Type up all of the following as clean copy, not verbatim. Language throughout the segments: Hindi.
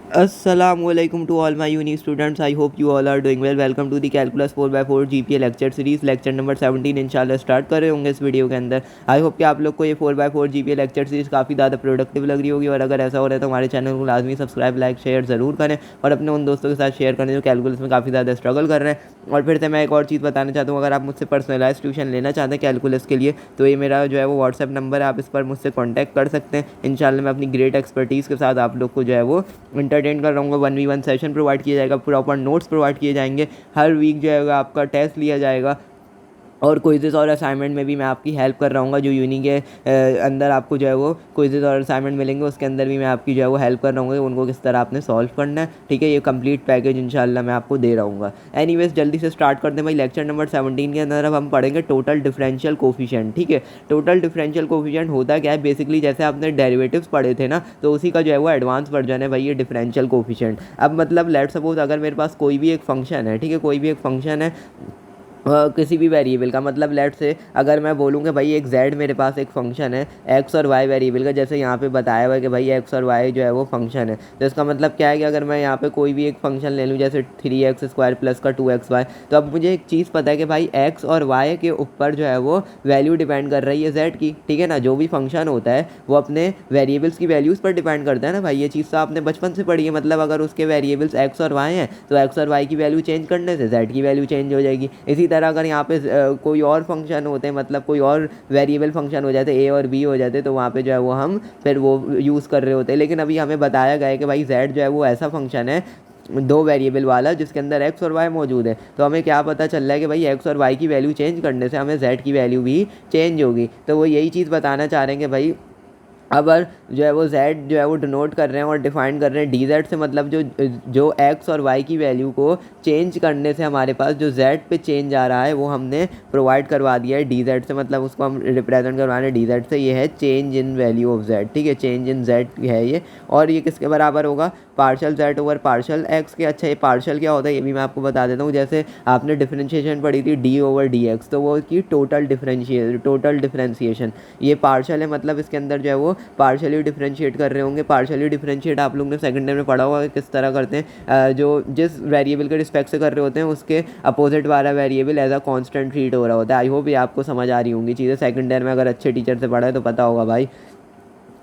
Assalamualaikum to all my uni students. I hope you all are doing well. Welcome to the Calculus 4x4 GPA lecture series. Lecture number 17 इंशाल्लाह स्टार्ट कर रहे होंगे इस वीडियो के अंदर। आई होप कि आप लोग को ये 4x4 GPA लेक्चर सीरीज़ काफ़ी ज़्यादा प्रोडक्टिव लग रही होगी, और अगर ऐसा हो रहा है तो हमारे चैनल को लाजमी सब्सक्राइब लाइक शेयर ज़रूर करें और अपने उन दोस्तों के साथ शेयर करें जो कैलकुलस में काफ़ी ज़्यादा स्ट्रगल कर रहे हैं। और फिर से मैं एक और चीज़ बताना चाहता हूँ, अगर आप मुझसे पर्सनलाइज ट्यूशन लेना चाहते हैं कैलकुलस के लिए तो ये मेरा जो है वो व्हाट्सएप नंबर है, आप इस पर मुझसे कॉन्टैक्ट कर सकते हैं। इंशाल्लाह मैं अपनी ग्रेट एक्सपर्टीज़ के साथ आप लोग को जो है वो इंटरटेन कर रहूँगा। 1v1 सेशन प्रोवाइड किया जाएगा, प्रॉपर नोट्स प्रोवाइड किए जाएंगे, हर वीक जो है आपका टेस्ट लिया जाएगा, और क्विज़ेस और असाइनमेंट में भी मैं आपकी हेल्प कर रहा हूँ। जो यूनी के अंदर आपको जो है वो क्विज़ेस और असाइनमेंट मिलेंगे उसके अंदर भी मैं आपकी जो है वो हेल्प कर रहा हूँ, उनको किस तरह आपने सॉल्व करना है। ठीक है, ये कंप्लीट पैकेज इंशाल्लाह मैं आपको दे रहा हूँ। एनीवेज जल्दी से स्टार्ट करते हैं भाई। लेक्चर नंबर 17 के अंदर अब हम पढ़ेंगे टोटल डिफरेंशियल कोफिशिएंट। ठीक है, टोटल डिफरेंशियल कोफिशिएंट होता क्या है, बेसिकली जैसे आपने डेरिवेटिव्स पढ़े थे ना, तो उसी का जो है वो एडवांस वर्जन है भाई ये डिफरेंशियल कोफिशिएंट। अब मतलब लेट्स सपोज अगर मेरे पास कोई भी एक फंक्शन है, ठीक है, कोई भी एक फंक्शन है किसी भी वेरिएबल का, मतलब लेट से अगर मैं बोलूँ कि भाई एक z मेरे पास एक फंक्शन है x और y वेरिएबल का, जैसे यहाँ पे बताया हुआ है कि भाई x और y जो है वो फंक्शन है, तो इसका मतलब क्या है कि अगर मैं यहाँ पे कोई भी एक फंक्शन ले लूँ जैसे 3x² प्लस का 2xy, तो अब मुझे एक चीज़ पता है कि भाई x और y के ऊपर जो है वो वैल्यू डिपेंड कर रही है z की। ठीक है ना, जो भी फंक्शन होता है वो अपने वेरिएबल्स की वैल्यूज़ पर डिपेंड करता है ना भाई, ये चीज़ तो आपने बचपन से पढ़ी है। मतलब अगर उसके वेरिएबल्स x और y हैं तो x और y की वैल्यू चेंज करने से z की वैल्यू चेंज हो जाएगी। इसी तरह अगर यहाँ पे कोई और फंक्शन होते हैं, मतलब कोई और वेरिएबल फंक्शन हो जाते a और b हो जाते, तो वहाँ पे जो है वो हम फिर वो यूज़ कर रहे होते हैं। लेकिन अभी हमें बताया गया है कि भाई z जो है वो ऐसा फंक्शन है दो वेरिएबल वाला जिसके अंदर x और y मौजूद है, तो हमें क्या पता चल रहा है कि भाई x और y की वैल्यू चेंज करने से हमें z की वैल्यू भी चेंज होगी। तो वो यही चीज़ बताना चाह रहे हैं कि भाई अब जो है वो z जो है वो डिनोट कर रहे हैं और डिफाइन कर रहे हैं dz से, मतलब जो x और y की वैल्यू को चेंज करने से हमारे पास जो z पे चेंज आ रहा है वो हमने प्रोवाइड करवा दिया है dz से, मतलब उसको हम रिप्रेजेंट करवा रहे हैं dz से। ये है change in value of z। ठीक है, चेंज इन z है ये, और ये किसके बराबर होगा, partial z over partial x के। अच्छा, ये पार्शल क्या होता है ये भी मैं आपको बता देता हूँ। जैसे आपने डिफरेंशिएशन पढ़ी थी d ओवर dx, तो वो की टोटल डिफरेंशिएशन, ये पार्शल है, मतलब इसके अंदर जो है वो पार्शली डिफरेंशिएट कर रहे होंगे। पार्शली डिफरेंशिएट आप लोगों ने सेकंड ईयर में पढ़ा होगा किस तरह करते हैं, जो जिस वेरिएबल के रिस्पेक्ट से कर रहे होते हैं उसके अपोजिट वाला variable as a constant treat हो रहा होता है। आई होप ये आपको समझ आ रही होंगी चीज़ें, सेकंड ईयर में अगर अच्छे टीचर से पढ़ा है तो पता होगा भाई,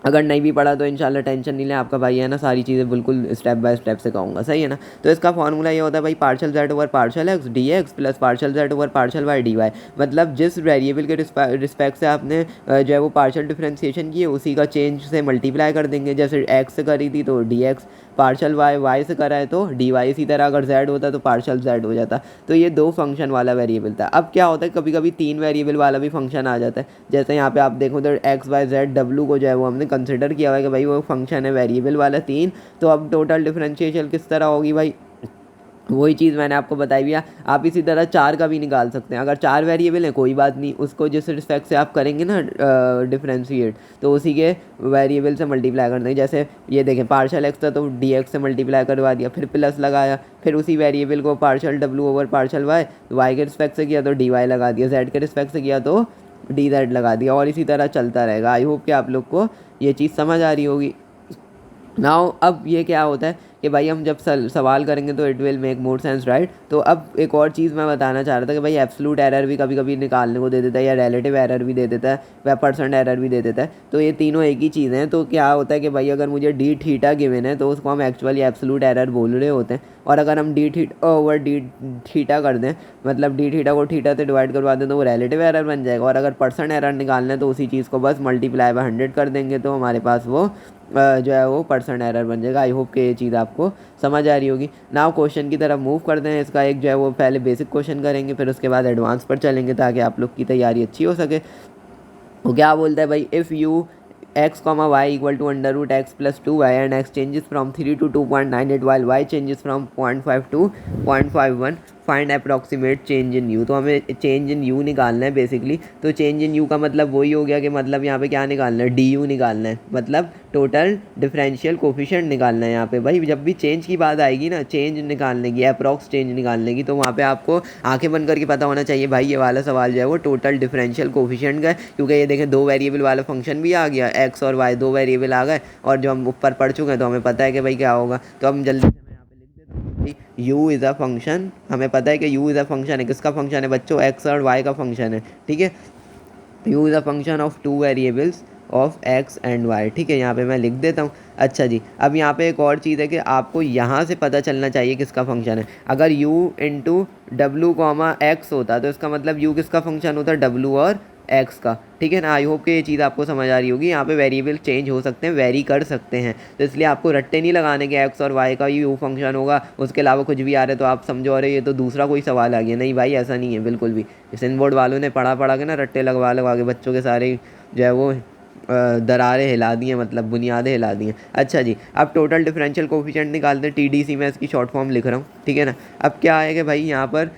अगर नहीं भी पढ़ा तो इंशाल्लाह टेंशन नहीं ले, आपका भाई है ना, सारी चीज़ें बिल्कुल स्टेप बाय स्टेप से कहूँगा, सही है ना। तो इसका फॉर्मूला ये होता है भाई partial z over partial x dx plus partial z over partial y dy। मतलब जिस वेरिएबल के रिस्पेक्ट से आपने जो है वो पार्शल डिफरेंशिएशन की है उसी का चेंज से मल्टीप्लाई कर देंगे। जैसे x से करी थी तो dx, पार्शल y से करा है तो dy। इसी तरह अगर z होता तो पार्शल z हो जाता। तो ये दो फंक्शन वाला वेरिएबल था। अब क्या होता है, कभी कभी तीन वेरिएबल वाला भी फंक्शन आ जाता है। जैसे यहाँ पे आप देखो तो x y z w को जो है वो हमने कंसिडर किया हुआ है कि भाई वो फंक्शन है वेरिएबल वाला तीन। तो अब टोटल डिफरेंशिएशन किस तरह होगी भाई, वही चीज़ मैंने आपको बताई भी है। आप इसी तरह चार का भी निकाल सकते हैं। अगर चार वेरिएबल है कोई बात नहीं, उसको जिस रिस्पेक्ट से आप करेंगे ना डिफरेंशिएट, तो उसी के वेरिएबल से मल्टीप्लाई कर देंगे। जैसे ये देखें पार्शल एक्स था तो डी एक्स से मल्टीप्लाई करवा दिया, फिर प्लस लगाया, फिर उसी वेरिएबल को पार्शल डब्ल्यू ओवर पार्शल वाई के रिस्पेक्ट से किया तो डी वाई लगा दिया, जेड के रिस्पेक्ट से किया तो डी जेड लगा दिया, और इसी तरह चलता रहेगा। आई होप कि आप लोग को ये चीज़ समझ आ रही होगी। नाउ अब ये क्या होता है कि भाई हम जब सवाल करेंगे तो it will make more sense, right. तो अब एक और चीज़ मैं बताना चाह रहा था कि भाई एब्सोल्यूट एरर भी कभी कभी निकालने को दे देता है, या रिलेटिव एरर भी दे देता है, या परसेंट एरर भी दे देता है। तो ये तीनों एक ही चीज़ हैं। तो क्या होता है कि भाई अगर मुझे डी थीटा गिवन है तो उसको हम एक्चुअली एब्सोल्यूट एरर बोल रहे होते हैं, और अगर हम D theta over D theta कर दें, मतलब डी थीटा को थीटा से डिवाइड करवा दें, तो वो रिलेटिव एरर बन जाएगा। और अगर परसेंट एरर निकालना है तो उसी चीज़ को बस मल्टीप्लाई बाय 100 कर देंगे तो हमारे पास वो जो है वो परसेंट एरर बन जाएगा। आई होप कि ये चीज़ आपको समझ आ रही होगी। नाउ क्वेश्चन की तरफ मूव करते हैं। इसका एक जो है वो पहले बेसिक क्वेश्चन करेंगे, फिर उसके बाद एडवांस पर चलेंगे ताकि आप लोग की तैयारी अच्छी हो सके। वो क्या बोलता है भाई, if you x comma y equal to under root x plus 2y and x changes from 3 to 2.98 while y changes from 0.5 to 0.51, find approximate change in you. तो हमें चेंज इन यू निकालना है बेसिकली। तो चेंज इन यू का मतलब वही हो गया कि मतलब यहाँ पे क्या निकालना है, डी यू निकालना है, मतलब टोटल डिफरेंशियल कोफिशिएंट निकालना है। यहाँ पे भाई जब भी चेंज की बात आएगी ना, चेंज निकालने की, अप्रॉक्स चेंज निकालने की, तो वहाँ पे आपको आंखें बंद करके पता होना चाहिए भाई ये वाला सवाल जो है वो टोटल डिफरेंशियल कोफिशिएंट का है। क्योंकि ये देखें दो वेरिएबल वाला फंक्शन भी आ गया, एक्स और वाई दो वेरिएबल आ गए, और जो हम ऊपर पढ़ चुके हैं तो हमें पता है कि भाई क्या होगा। तो हम जल्दी से मैं यहाँ पे लिख देता हूँ भाई u इज़ अ फंक्शन। हमें पता है कि u इज़ अ फंक्शन है, किसका फंक्शन है बच्चों, x और y का फंक्शन है। ठीक है, u is a function of two variables of x and y। ठीक है, यहाँ पे मैं लिख देता हूँ। अच्छा जी, अब यहाँ पे एक और चीज़ है कि आपको यहाँ से पता चलना चाहिए किसका फंक्शन है। अगर u into W comma x होता तो इसका मतलब u किसका फंक्शन होता, w और x का। ठीक है ना, आई होप कि ये चीज़ आपको समझ आ रही होगी। यहाँ पे वेरिएबल चेंज हो सकते हैं, वेरी कर सकते हैं, तो इसलिए आपको रट्टे नहीं लगाने के x और y का u फंक्शन होगा, उसके अलावा कुछ भी आ रहा है तो आप समझो अरे ये तो दूसरा कोई सवाल आ गया। नहीं भाई, ऐसा नहीं है बिल्कुल भी। सिंध बोर्ड वालों ने पढ़ा के ना रट्टे लगवा लगवा के बच्चों के सारे जो है वो दरारें हिला दी हैं, मतलब बुनियादें हिला दी हैं। अच्छा जी, अब टोटल डिफरेंशियल कोफिशिएंट निकालते हैं, TDC में इसकी शॉर्ट फॉर्म लिख रहा हूँ। ठीक है ना, अब क्या है कि भाई यहाँ पर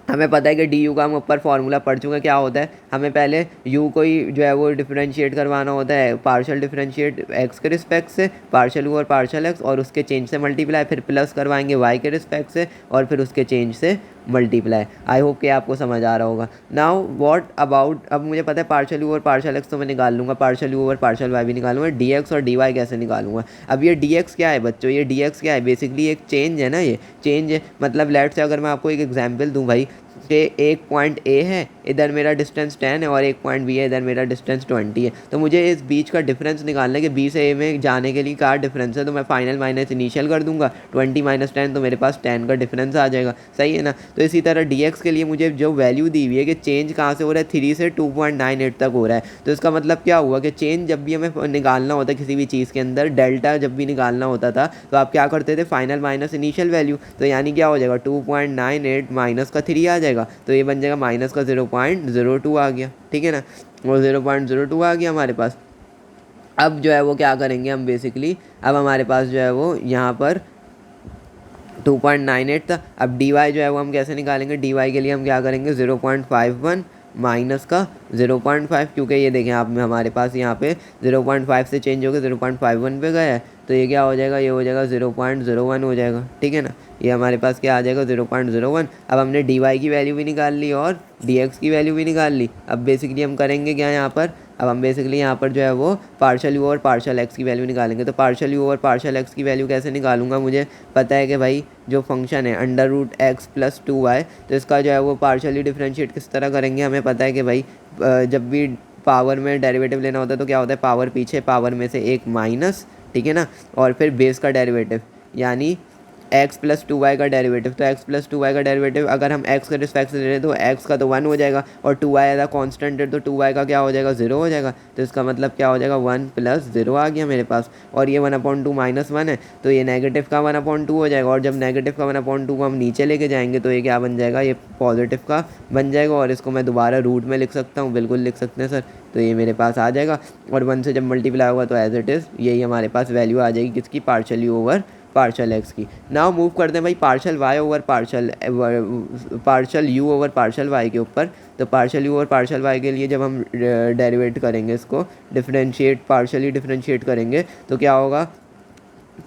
हमें पता है कि डी यू का हम ऊपर फार्मूला पढ़ चुके हैं। क्या होता है, हमें पहले यू को ही जो है वो डिफरेंशिएट करवाना होता है, पार्शियल डिफरेंशिएट एक्स के रिस्पेक्ट से, पार्शियल यू और पार्शियल एक्स, और उसके चेंज से मल्टीप्लाई, फिर प्लस करवाएंगे वाई के रिस्पेक्ट से, और फिर उसके चेंज से मल्टीप्लाई। आई होप कि आपको समझ आ रहा होगा। नाउ व्हाट अबाउट, अब मुझे पता है पार्शियल यू और पार्शियल एक्स तो मैं निकाल लूँगा, पार्शियल यू और पार्शियल वाई भी निकालूंगा, डी एक्स और डी वाई कैसे निकालूंगा। अब ये डी एक्स क्या है बच्चों, ये डी एक्स क्या है, बेसिकली एक चेंज है ना, ये चेंज है। मतलब लेट से अगर मैं आपको एक एग्जाम्पल दूँ भाई, कि एक पॉइंट ए है, इधर मेरा डिस्टेंस 10 है, और एक पॉइंट बी है, इधर मेरा डिस्टेंस 20 है। तो मुझे इस बीच का डिफरेंस निकालना है कि बी से ए में जाने के लिए क्या डिफरेंस है। तो मैं फाइनल माइनस इनिशियल कर दूंगा, 20 माइनस 10, तो मेरे पास 10 का डिफरेंस आ जाएगा। सही है ना। तो इसी तरह डी एक्स के लिए मुझे जो वैल्यू दी हुई है कि चेंज कहाँ से हो रहा है, 3 से 2.98 तक हो रहा है। तो इसका मतलब क्या हुआ कि चेंज जब भी हमें निकालना होता है किसी भी चीज़ के अंदर, डेल्टा जब भी निकालना होता था तो आप क्या करते थे, फाइनल माइनस इनिशियल वैल्यू। तो यानी क्या हो जाएगा, 2.98 माइनस का 3 आ जाएगा, तो ये बन जाएगा माइनस का 0.02 आ गया। ठीक है ना, वो 0.02 आ गया हमारे पास। अब जो है वो क्या करेंगे हम बेसिकली, अब हमारे पास जो है वो यहाँ पर 2.98 था। अब डी वाई जो है वो हम कैसे निकालेंगे, डी वाई के लिए हम क्या करेंगे, 0.51 माइनस का 0.5, क्योंकि ये देखें आप में हमारे पास यहाँ पे 0.5 से चेंज होकर 0.51 पे गया है, तो ये क्या हो जाएगा, ये हो जाएगा 0.01 हो जाएगा। ठीक है ना, ये हमारे पास क्या आ जाएगा, 0.01। अब हमने डी वाई की वैल्यू भी निकाल ली और डी एक्स की वैल्यू भी निकाल ली। अब बेसिकली हम करेंगे क्या यहाँ पर, अब हम बेसिकली यहाँ पर जो है वो पार्शियल यू और पार्शियल एक्स की वैल्यू निकालेंगे। तो पार्शियल यू और पार्शियल एक्स की वैल्यू कैसे निकालूंगा, मुझे पता है कि भाई जो फंक्शन है under root x plus 2y, तो इसका जो है वो पार्शियली डिफरेंशिएट किस तरह करेंगे। हमें पता है कि भाई जब भी पावर में डेरिवेटिव लेना होता है तो क्या होता है, पावर पीछे, पावर में से एक माइनस, ठीक है ना, और फिर बेस का डेरिवेटिव, यानी x प्लस 2y का डेरिवेटिव। तो x प्लस 2y का डेरिवेटिव अगर हम x के रिस्पेक्ट से ले रहे तो x का तो 1 हो जाएगा, और 2y एज अ कॉन्स्टेंट है तो 2y का क्या हो जाएगा, 0 हो जाएगा। तो इसका मतलब क्या हो जाएगा, 1 प्लस 0 आ गया मेरे पास, और ये 1/2 माइनस 1 है, तो ये नेगेटिव का 1/2 हो जाएगा। और जब नेगेटिव का 1/2 को हम नीचे लेके जाएंगे तो ये क्या बन जाएगा, ये पॉजिटिव का बन जाएगा। और इसको मैं दोबारा रूट में लिख सकता हूँ, बिल्कुल लिख सकते हैं सर। तो ये मेरे पास आ जाएगा, और 1 से जब मल्टीप्लाई होगा तो एज इट इज़ यही हमारे पास वैल्यू आ जाएगी किसकी, partial u over partial x की। नाउ मूव करते हैं भाई partial y over partial u over partial y के ऊपर। तो partial u over partial y के लिए जब हम डेरिवेट करेंगे, इसको डिफरेंशिएट, पार्शियली डिफरेंशिएट करेंगे, तो क्या होगा,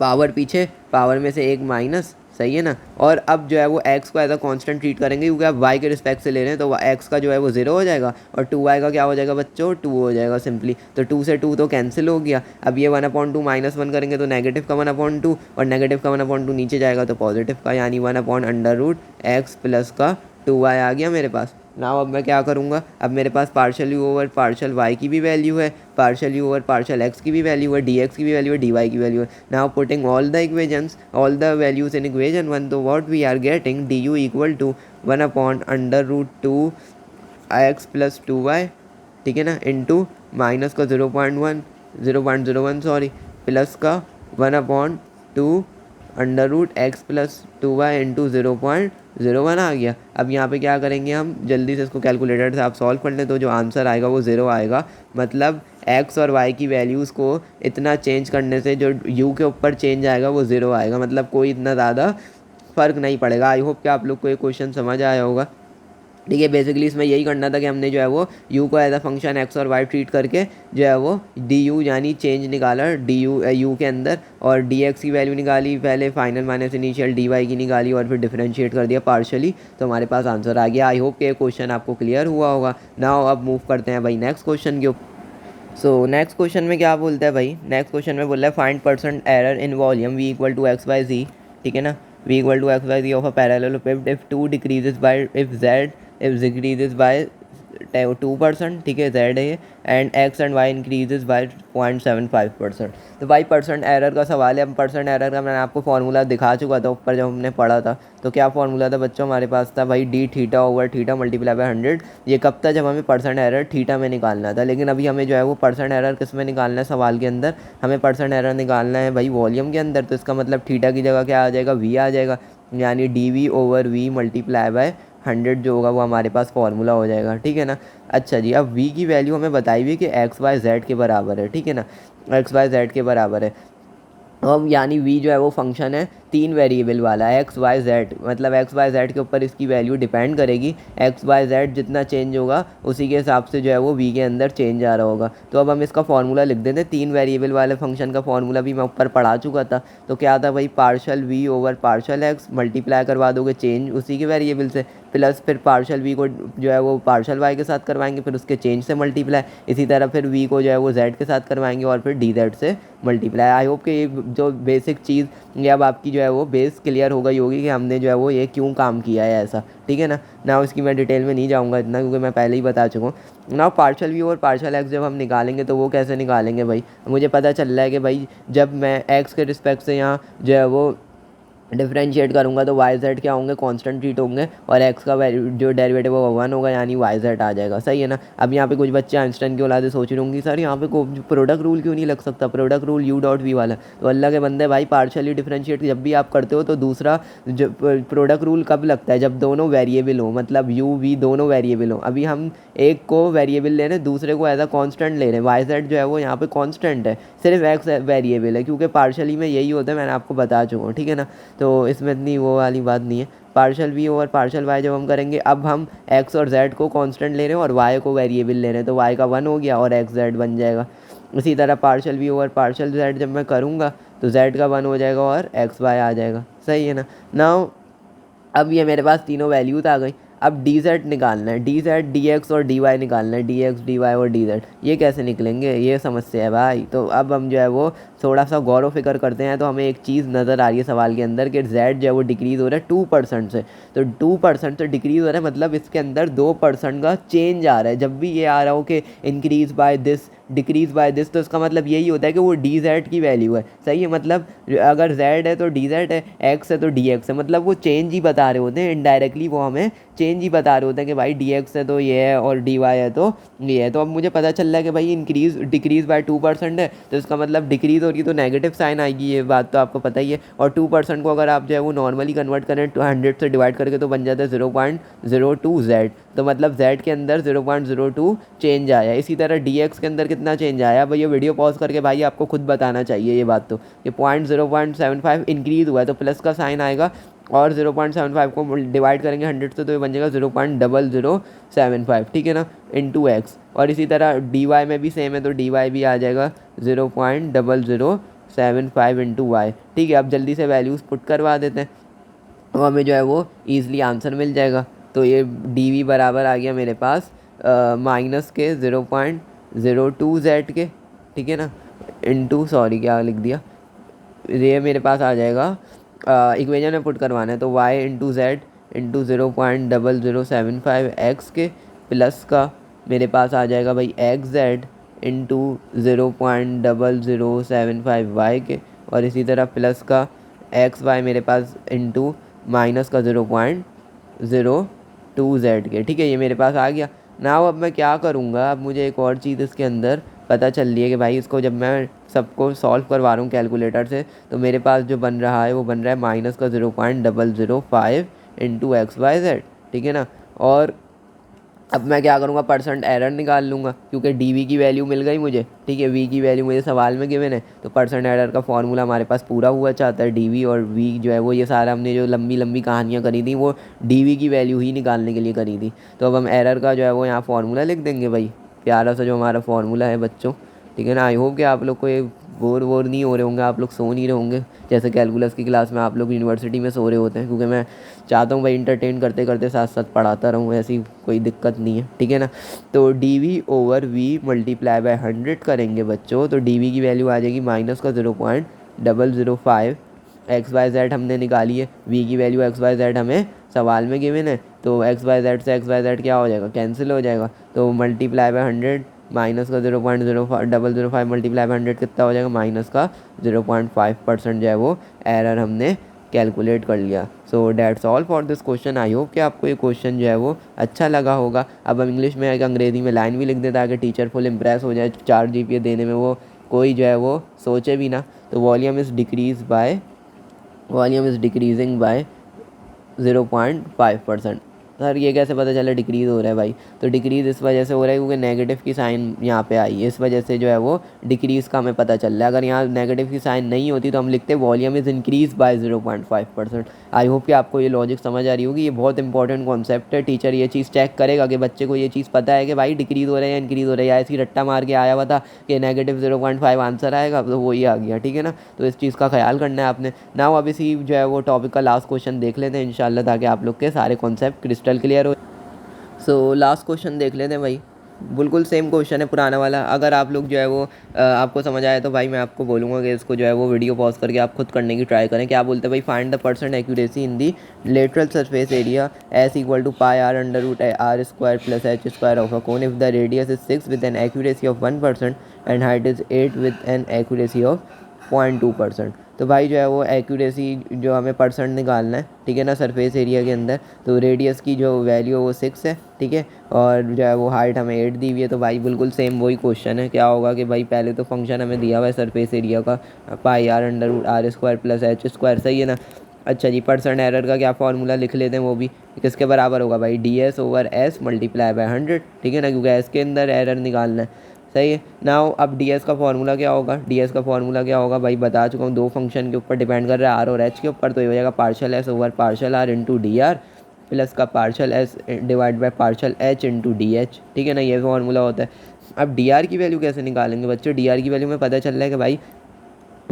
पावर पीछे, पावर में से एक माइनस, सही है ना। और अब जो है वो x को एज अ कांस्टेंट ट्रीट करेंगे, क्योंकि आप y के रिस्पेक्ट से ले रहे हैं, तो x का जो है वो 0 हो जाएगा, और 2y का क्या हो जाएगा बच्चों, 2 हो जाएगा सिंपली। तो 2 से 2 तो कैंसिल हो गया। अब ये 1/2 माइनस 1 करेंगे तो नेगेटिव का 1/2, और नेगेटिव का 1/2 नीचे जाएगा तो पॉजिटिव का, यानी 1/√x प्लस का 2y आ गया मेरे पास। नाउ अब मैं क्या करूँगा, अब मेरे पास partial u over partial y की भी वैल्यू है, partial u over partial x की भी वैल्यू है, डी एक्स की भी वैल्यू है, डी वाई की वैल्यू है। Now putting all the equations, all the values in equation 1, तो what we are getting, d u equal to 1/√2 x plus 2y, ठीक है ना, इंटू माइनस का 0.01 सॉरी, प्लस का 1/2 √x प्लस 2y इंटू 0.01 आ गया। अब यहाँ पे क्या करेंगे हम, जल्दी से इसको कैलकुलेटर से आप सॉल्व कर लें, तो जो आंसर आएगा वो 0 आएगा। मतलब x और y की वैल्यूज़ को इतना चेंज करने से जो u के ऊपर चेंज आएगा वो 0 आएगा। मतलब कोई इतना ज़्यादा फ़र्क नहीं पड़ेगा। आई होप कि आप लोग को ये क्वेश्चन समझ आया होगा। ठीक है, बेसिकली इसमें यही करना था कि हमने जो है वो u को एज अ फंक्शन x और y ट्रीट करके जो है वो du यानी चेंज निकाला u के अंदर, और dx की वैल्यू निकाली पहले, फाइनल माइनस इनिशियल dy की निकाली, और फिर डिफरेंशिएट कर दिया पार्शली, तो हमारे पास आंसर आ गया। आई होप कि ये क्वेश्चन आपको क्लियर हुआ होगा। नाउ अब मूव करते हैं भाई नेक्स्ट क्वेश्चन के ऊपर। सो नेक्स्ट क्वेश्चन में क्या बोलता है भाई, नेक्स्ट क्वेश्चन में बोल रहा है find percent error in volume v equal to x y z. ठीक है ना, v equal to x y z of a parallelepiped if 2 decreases by if decreases by 2%। ठीक है, जेड है ये, and x and y increases by 0.75%। तो भाई परसेंट एरर का सवाल है। अब परसेंट एरर का मैंने आपको फार्मूला दिखा चुका था ऊपर जब हमने पढ़ा था। तो क्या फार्मूला था बच्चों, हमारे पास था भाई D theta over theta multiply by 100। ये कब था, जब हमें परसेंट एरर थीटा में निकालना था। लेकिन अभी हमें जो है वो परसेंट एरर किस में निकालना है, सवाल के अंदर हमें परसेंट एरर निकालना है भाई वॉल्यूम के अंदर। तो इसका मतलब थीटा की जगह क्या आ जाएगा, वी आ जाएगा, यानी d v over v multiply by 100 जो होगा वो हमारे पास फार्मूला हो जाएगा। ठीक है ना। अच्छा जी, अब v की वैल्यू हमें बताई हुई कि एक्स वाई जेड के बराबर है। ठीक है ना, एक्स वाई जेड के बराबर है। अब यानी v जो है वो फंक्शन है 3 वेरिएबल वाला, एक्स वाई जेड, मतलब एक्स वाई जेड के ऊपर इसकी वैल्यू डिपेंड करेगी। एक्स वाई जेड जितना चेंज होगा उसी के हिसाब से जो है वो v के अंदर चेंज आ रहा होगा। तो अब हम इसका फार्मूला लिख देते हैं। 3 वेरिएबल वाले फंक्शन का फार्मूला भी मैं ऊपर पढ़ा चुका था। तो क्या था भाई, partial v over partial x multiply करवा दोगे चेंज उसी के वेरिएबल से, प्लस फिर पार्शल v को जो है वो पार्शल y के साथ करवाएंगे, फिर उसके चेंज से मल्टीप्लाई, इसी तरह फिर v को जो है वो z के साथ करवाएंगे और फिर dz से मल्टीप्लाई। आई होप कि ये जो बेसिक चीज़ ये अब आपकी जो है वो बेस क्लियर हो गई होगी कि हमने जो है वो ये क्यों काम किया है ऐसा। ठीक है ना उसकी मैं डिटेल में नहीं जाऊँगा इतना, क्योंकि मैं पहले ही बता चुका हूँ। ना पार्शल v और पार्शल x जब हम निकालेंगे तो वो कैसे निकालेंगे भाई, मुझे पता चल रहा है कि भाई जब मैं x के रिस्पेक्ट से यहाँ जो है वो डिफरेंशिएट करूँगा तो वाई जेड क्या होंगे, कांस्टेंट ट्रीट होंगे, और एक्स का जो डेरिवेटिव वो 1 होगा, यानी वाई जेड आ जाएगा। सही है ना। अब यहाँ पे कुछ बच्चे आइंस्टाइन की औलादे सोच रहे होंगे सर यहाँ पे प्रोडक्ट रूल क्यों नहीं लग सकता, product rule u dot v वाला। तो अल्लाह के बंदे भाई पार्शियली डिफरेंशिएट जब भी आप करते हो तो दूसरा जो प्रोडक्ट रूल कब लगता है, जब दोनों वेरिएबल हो, मतलब u v दोनों वेरिएबल हो। अभी हम एक को वेरिएबल ले रहे हैं, दूसरे को एज अ कांस्टेंट ले रहे हैं। वाई जेड जो है वो यहाँ पे कांस्टेंट है, सिर्फ एक्स वेरिएबल है, क्योंकि पार्शियली में यही होता है, मैंने आपको बता चुका हूँ। ठीक है ना, तो इसमें इतनी वो वाली बात नहीं है। Partial v over partial y जब हम करेंगे, अब हम एक्स और जेड को कांस्टेंट ले रहे हैं और वाई को वेरिएबल ले रहे हैं, तो वाई का 1 हो गया और एक्स जेड बन जाएगा। इसी तरह partial v over partial Z जब मैं करूँगा तो जेड का 1 हो जाएगा और एक्स वाई आ जाएगा। सही है ना। नाउ अब ये मेरे पास तीनों वैल्यूज आ गई। अब डी जेड निकालना है, डी जेड डी एक्स और डी वाई निकालना है, डी एक्स डी वाई और डी जेड। ये कैसे निकलेंगे, ये समस्या है भाई। तो अब हम जो है वो थोड़ा सा गौर व फिक्र करते हैं, तो हमें एक चीज़ नज़र आ रही है सवाल के अंदर कि जेड जो है वो डिक्रीज़ हो रहा है 2% से। तो 2% से डिक्रीज़ हो रहा है, मतलब इसके अंदर 2% का चेंज आ रहा है। जब भी ये आ रहा हो कि increase by this decrease by this, तो इसका मतलब यही होता है कि वो डी जेड की वैल्यू है। सही है, मतलब अगर जेड है तो डी जेड है, एक्स है तो डी एक्स है, मतलब वो चेंज ही बता रहे होते हैं इनडायरेक्टली, वो हमें चेंज ही बता रहे होते हैं कि भाई डी एक्स है तो ये है और डी वाई है तो ये है। तो अब मुझे पता चल रहा है कि भाई इंक्रीज़ डिक्रीज़ बाय 2% है, तो इसका मतलब डिक्रीज़ हो रही है तो नेगेटिव साइन आएगी, ये बात तो आपको पता ही है। और 2% को अगर आप जो है वो नॉर्मली कन्वर्ट करें 100 से डिवाइड करके तो बन जाता है 0.02 जेड। तो मतलब जेड के अंदर 0.02 चेंज आया। इसी तरह डी एक्स के अंदर कितना चेंज आया, भाई ये वीडियो पॉज करके भाई आपको खुद बताना चाहिए ये बात। तो ये 0.75 इंक्रीज़ हुआ है तो प्लस का साइन आएगा, और 0.75 को डिवाइड करेंगे 100 से तो ये बन जाएगा 0.0075। ठीक है ना, इंटू एक्स। और इसी तरह डी वाई में भी सेम है, तो डी वाई भी आ जाएगा 0.0075 इंटू वाई। ठीक है, अब जल्दी से वैल्यूज़ पुट करवा देते हैं तो हमें जो है वो ईज़िली आंसर मिल जाएगा। तो ये डी वी बराबर आ गया मेरे पास माइनस के 0.02 जेड के। ठीक है ना, इंटू सॉरी क्या लिख दिया, ये मेरे पास आ जाएगा इक्वेशन में पुट करवाना है तो y into Z into 0.0075 x के, प्लस का मेरे पास आ जाएगा भाई एक्स जेड इंटू 0.0075 वाई के, और इसी तरह प्लस का एक्स वाई मेरे पास इंटू माइनस का 0.02 जेड के। ठीक है, ये मेरे पास आ गया। नाउ अब मैं क्या करूँगा, अब मुझे एक और चीज़ इसके अंदर पता चल रही है कि भाई इसको जब मैं सबको सॉल्व करवा रहा हूँ कैलकुलेटर से, तो मेरे पास जो बन रहा है वो बन रहा है माइनस का 0.005 इंटू एक्स वाई जेड। ठीक है ना, और अब मैं क्या करूँगा, परसेंट एरर निकाल लूँगा, क्योंकि डी वी की वैल्यू मिल गई मुझे, ठीक है, वी की वैल्यू मुझे सवाल में गिवन है, तो परसेंट एरर का फॉर्मूला हमारे पास पूरा हुआ चाहता है। डी वी और वी जो है वो, ये सारा हमने जो लंबी लंबी कहानियाँ करी थी वो डी वी की वैल्यू ही निकालने के लिए करी थी। तो अब हम एरर का जो है वो यहाँ फार्मूला लिख देंगे भाई, प्यारा सा जो हमारा फार्मूला है बच्चों, ठीक है ना। आई होप कि आप लोग को ये बोर वोर नहीं हो रहे होंगे, आप लोग सो नहीं रहे होंगे जैसे कैलकुलस की क्लास में आप लोग यूनिवर्सिटी में सो रहे होते हैं, क्योंकि मैं चाहता हूँ भाई इंटरटेन करते करते साथ साथ पढ़ाता रहूँ, ऐसी कोई दिक्कत नहीं है, ठीक है ना। तो d v over v multiply by 100 करेंगे बच्चों, तो डी वी की वैल्यू आ जाएगी माइनस का 0.005। एक्स वाई जेड हमने निकाली है, वी की वैल्यू एक्स वाई जेड हमें सवाल में गिवन है, तो एक्स वाई जेड से एक्स वाई जेड क्या हो जाएगा, कैंसिल हो जाएगा। तो मल्टीप्लाई बाय 100 माइनस का 0.005 मल्टीप्लाई बाय 100 कितना हो जाएगा, माइनस का 0.5% जो है वो एरर हमने कैलकुलेट कर लिया। सो that's all for this question. I hope कि आपको ये क्वेश्चन जो है वो अच्छा लगा होगा। अब हम इंग्लिश में एक अंग्रेज़ी में लाइन भी लिख दें ताकि टीचर फुल इम्प्रेस हो जाए, 4 GPA देने में वो कोई जो है वो सोचे भी ना। तो volume is decreasing by 0.5%। Sir ये कैसे पता चला डिक्रीज़ हो रहा है भाई, तो डिक्रीज़ इस वजह से हो रहा है क्योंकि नेगेटिव की साइन यहाँ पे आई है, इस वजह से जो है वो डिक्रीज़ का हमें पता चल रहा है। अगर यहाँ नेगेटिव की साइन नहीं होती तो हम लिखते volume is increase by 0.5%। I hope कि आपको ये लॉजिक समझ आ रही होगी। ये बहुत इंपॉर्टेंट कॉन्सेप्ट है, टीचर ये चीज़ चेक करेगा कि बच्चे को ये चीज़ पता है कि भाई डिक्रीज़ हो रहा है या इंक्रीज़ हो रहा है, या ऐसी रट्टा मार के आया हुआ था कि नेगेटिव 0.5 आंसर आएगा तो वही आ गया, ठीक है ना। तो इस चीज़ का ख्याल करना है आपने। नाउ अब इसी जो है वो टॉपिक का लास्ट क्वेश्चन देख लेते हैं इंशाल्लाह, ताकि आप लोग के सारे कॉन्सेप्ट क्रिस्टल क्लियर हो। सो लास्ट क्वेश्चन देख लेते हैं भाई, बिल्कुल सेम क्वेश्चन है पुराना वाला। अगर आप लोग जो है वो आपको समझ आया तो भाई मैं आपको बोलूँगा कि इसको जो है वो वीडियो पॉज करके आप खुद करने की ट्राई करें। क्या बोलते हैं भाई, find the percent accuracy in the lateral surface area s equal to pi r under root r square plus h square of a cone if the radius is 6 with an accuracy of 1% and height is 8 with an accuracy of 0.2%। तो भाई जो है वो एक्यूरेसी जो हमें परसेंट निकालना है, ठीक है ना, सरफेस एरिया के अंदर। तो रेडियस की जो वैल्यू है वो 6 है, ठीक है, और जो है वो हाइट हमें 8 दी हुई है। तो भाई बिल्कुल सेम वही क्वेश्चन है। क्या होगा कि भाई पहले तो फंक्शन हमें दिया हुआ है सरफेस एरिया का, pi r under root r square plus h square, सही है ना। अच्छा जी, परसेंट एरर का क्या फार्मूला लिख लेते हैं, वो भी किसके बराबर होगा भाई, D S over S multiply by 100, ठीक है ना, क्योंकि एस के अंदर एरर निकालना है, सही है। नाउ अब डी एस का फार्मूला क्या होगा, डी एस का फार्मूला क्या होगा भाई बता चुका हूँ, दो फंक्शन के ऊपर डिपेंड कर रहा है, आर और एच के ऊपर। तो ये हो जाएगा partial s over partial r into d r plus का partial s divide by partial h into d h, ठीक है ना, ये फार्मूला होता है। अब डी आर की वैल्यू कैसे निकालेंगे बच्चों, डी आर की वैल्यू में पता चल रहा है कि भाई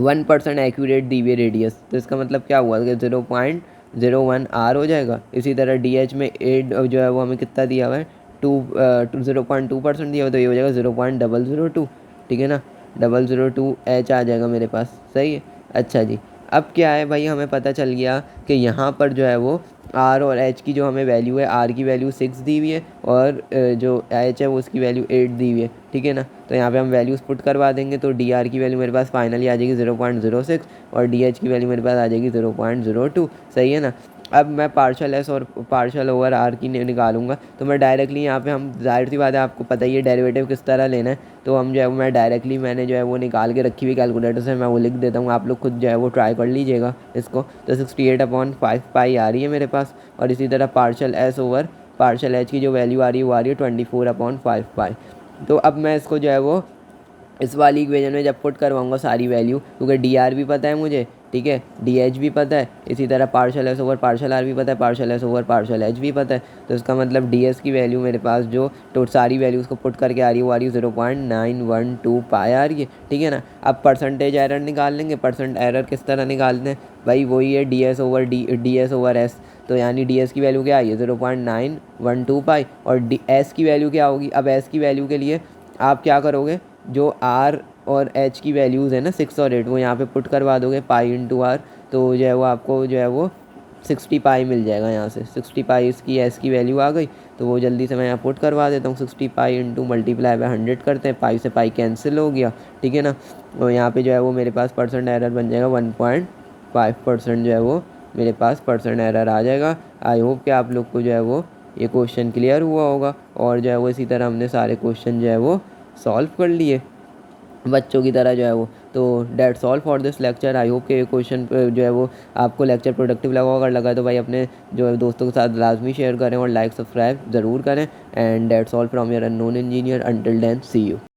1% एक्यूरेट दी हुई रेडियस, तो इसका मतलब क्या हुआ कि 0.01 आर हो जाएगा। इसी तरह डी एच में 8 जो है वो हमें कितना दिया हुआ है, 0.2% दिया हुआ, तो ये हो जाएगा 0.002, ठीक है ना, 002 एच आ जाएगा मेरे पास, सही है। अच्छा जी, अब क्या है भाई, हमें पता चल गया कि यहाँ पर जो है वो आर और एच की जो हमें वैल्यू है, आर की वैल्यू 6 दी हुई है और जो एच है वो उसकी वैल्यू 8 दी हुई है, ठीक है ना। तो यहाँ पे हम वैल्यूज़ पुट करवा देंगे, तो डी आर की वैल्यू मेरे पास फाइनली आ जाएगी 0.06 और डी एच की वैल्यू मेरे पास आ जाएगी 0.02, सही है ना। अब मैं पार्शल एस और पार्शल ओवर आर की निकालूंगा, तो मैं डायरेक्टली यहाँ पे, हम जाहिर सी बात है आपको पता ही है डेरिवेटिव किस तरह लेना है, तो हम जो है मैं डायरेक्टली मैंने जो है वो निकाल के रखी हुई कैलकुलेटर से मैं वो लिख देता हूँ, आप लोग खुद जो है वो ट्राई कर लीजिएगा इसको। तो 68/5 पाई आ रही है मेरे पास, और इसी तरह partial s over partial H की जो वैल्यू आ रही है वो आ रही है 24/5 पाई। तो अब मैं इसको जो है वो इस वाली इक्वेशन में जब पुट करवाऊंगा सारी वैल्यू, क्योंकि डी आर भी पता है मुझे, ठीक है, डी एच भी पता है, इसी तरह partial s over partial r भी पता है, partial s over partial h भी पता है। तो इसका मतलब डी एस की वैल्यू मेरे पास जो सारी वैल्यूज़ को पुट करके आ रही है वो आ रही है 0.912 पाई आ रही है, ठीक है ना। अब परसेंटेज एरर निकाल लेंगे, परसेंट एरर किस तरह निकालते हैं भाई, वही है D S over D S over S. तो यानी डी एस की वैल्यू क्या आई है 0.912 पाई, और डी एस की वैल्यू क्या होगी। अब एस की वैल्यू के लिए आप क्या करोगे, जो आर और एच की वैल्यूज़ है ना 6 और 8, वो यहाँ पे पुट करवा दोगे पाई इंटू आर, तो जो है वो आपको जो है वो 60 पाई मिल जाएगा। यहाँ से 60 पाई इसकी एस की वैल्यू आ गई, तो वो जल्दी से मैं यहाँ पुट करवा देता हूँ, 60 पाई इंटू मल्टीप्लाई बाय 100 करते हैं, पाई से पाई कैंसिल हो गया, ठीक है ना। और यहाँ पे जो है वो मेरे पास परसेंट एरर बन जाएगा 1.5% जो है वो मेरे पास परसेंट एरर आ जाएगा। आई होप कि आप लोग को जो है वो ये क्वेश्चन क्लियर हुआ होगा, और जो है वो इसी तरह हमने सारे क्वेश्चन जो है वो सॉल्व कर लिए। बच्चों की तरह जो है वो। तो that's all for this lecture. I hope कि क्वेश्चन जो है वो आपको लेक्चर प्रोडक्टिव लगा, अगर लगा तो भाई अपने जो है दोस्तों के साथ लाजमी शेयर करें और लाइक सब्सक्राइब ज़रूर करें। And that's all from your unknown engineer. Until then see you.